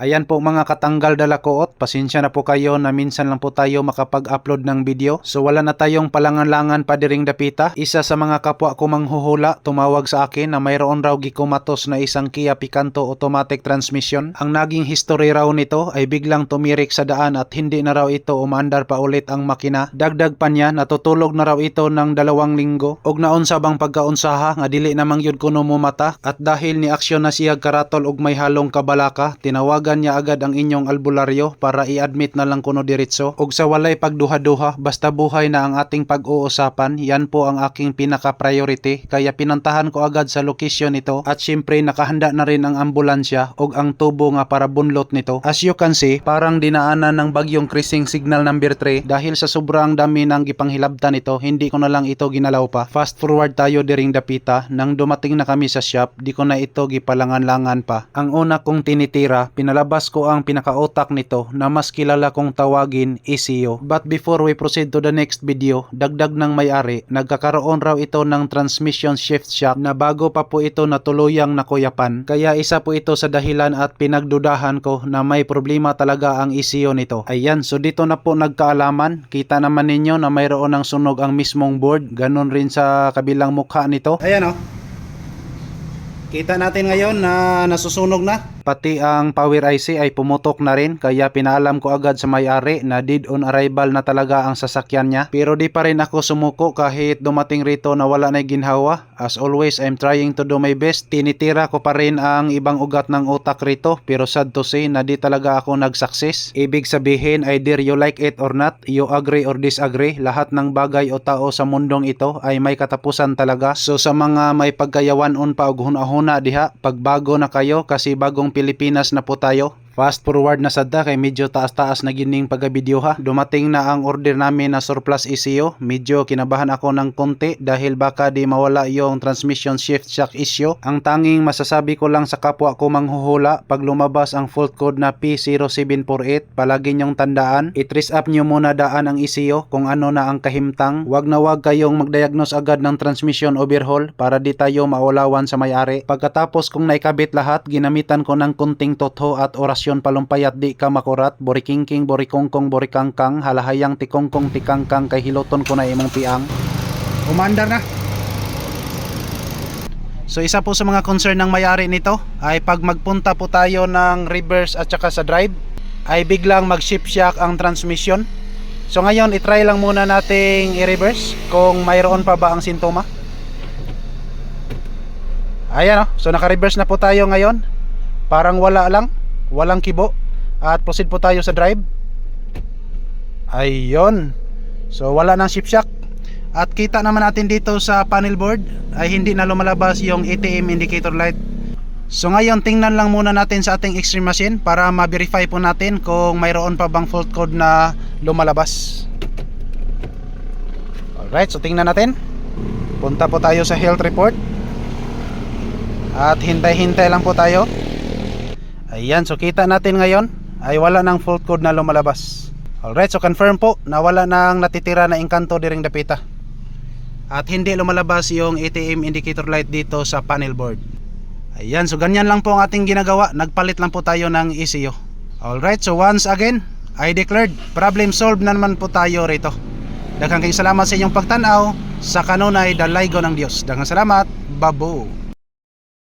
Ayan po mga katanggal dalakoot, pasensya na po kayo na minsan lang po tayo makapag-upload ng video. So wala na tayong palangan-langan pa diring dapita. Isa sa mga kapwa ko manghuhula tumawag sa akin na mayroon raw gikumatos na isang Kia Picanto automatic transmission. Ang naging history raw nito ay biglang tumirik sa daan at hindi na raw ito umaandar pa ulit ang makina. Dagdag pa niya, natutulog na raw ito ng 2 linggo. Og naunsa bang pagkaunsaha nga dili namang yun kuno mo mata. At dahil ni aksyon na siya karatol og may halong kabalaka, tinawagan niya agad ang inyong albularyo para i-admit na lang kuno diretso. Og sa walay pagduha-duha, basta buhay na ang ating pag-uusapan, yan po ang aking pinaka-priority. Kaya pinantahan ko agad sa location nito at syempre nakahanda na rin ang ambulansya og ang tubo nga para bunlot nito. As you can see, parang dinaanan ng bagyong Krising signal number 3 dahil sa sobrang dami ng gipanghilabtan nito, hindi ko na lang ito ginalaw pa. Fast forward tayo diring dapita, nang dumating na kami sa shop, di ko na ito gipalangan-langan pa. Ang una kong tinitira, pinalabas ko ang pinakautak nito na mas kilala kong tawagin ECU. But before we proceed to the next video, dagdag ng may-ari, nagkakaroon raw ito ng transmission shift shock na bago pa po ito natuluyang nakuyapan. Kaya isa po ito sa dahilan at pinagdudahan ko na may problema talaga ang ECU nito. Ayan, so dito na po nagkaalaman. Kita naman ninyo na mayroon ng sunog ang mismong board. Ganon rin sa kabilang mukha nito. Ayan o. Kita natin ngayon na nasusunog na. Pati ang power IC ay pumutok na rin, kaya pinaalam ko agad sa may-ari na dead on arrival na talaga ang sasakyan niya. Pero di pa rin ako sumuko kahit dumating rito na wala na ginhawa. As always, I'm trying to do my best. Tinitira ko pa rin ang ibang ugat ng utak rito, pero sad to say na di talaga ako nag-success. Ibig sabihin, either you like it or not, you agree or disagree, lahat ng bagay o tao sa mundong ito ay may katapusan talaga. So sa mga may pagkayawanon pa og hunahuna diha, pagbago na kayo kasi bagong Pilipinas na po tayo. Fast forward na sadda kay medyo taas-taas na gining pagabidyo ha. Dumating na ang order namin na surplus ECU. Medyo kinabahan ako ng konti dahil baka di mawala yung transmission shift shock issue. Ang tanging masasabi ko lang sa kapwa ko manghuhula, pag lumabas ang fault code na P0748, palagi nyong tandaan, i-trace up nyo muna daan ang ECU kung ano na ang kahimtang. Wag na wag kayong mag-diagnose agad ng transmission overhaul para di tayo maulawan sa may-ari. Pagkatapos kong naikabit lahat, ginamitan ko ng kunting totho at orasyon palumpayat di ka makurat, borikingking, borikongkong, borikangkang, halahayang tikongkong, tikangkang, kay hiloton ko na imong piang. Umandar na. So isa po sa mga concern ng may-ari nito ay pag magpunta po tayo ng reverse at saka sa drive, ay biglang mag-shift shock ang transmission. So ngayon, itry lang muna nating i-reverse kung mayroon pa ba ang sintoma. Ayan o, so naka-reverse na po tayo ngayon. Parang wala lang, walang kibo. At proceed po tayo sa drive. Ayun. So wala nang shift shock. At kita naman natin dito sa panel board ay hindi na lumalabas yung ATM indicator light. So ngayon tingnan lang muna natin sa ating Extreme machine para ma-verify po natin kung mayroon pa bang fault code na lumalabas. Alright, so tingnan natin. Punta po tayo sa health report. At hintay-hintay lang po tayo. Ayan, so kita natin ngayon ay wala nang fault code na lumalabas. Alright, so confirm po na wala nang natitira na engkanto diring dapita. At hindi lumalabas yung ATM indicator light dito sa panel board. Ayan, so ganyan lang po ang ating ginagawa. Nagpalit lang po tayo ng ECU. Alright, so once again, I declared problem solved na naman po tayo rito. Daghang salamat sa inyong pagtanaw. Sa kanunay, dalaygo ng Diyos. Daghang salamat. Babo.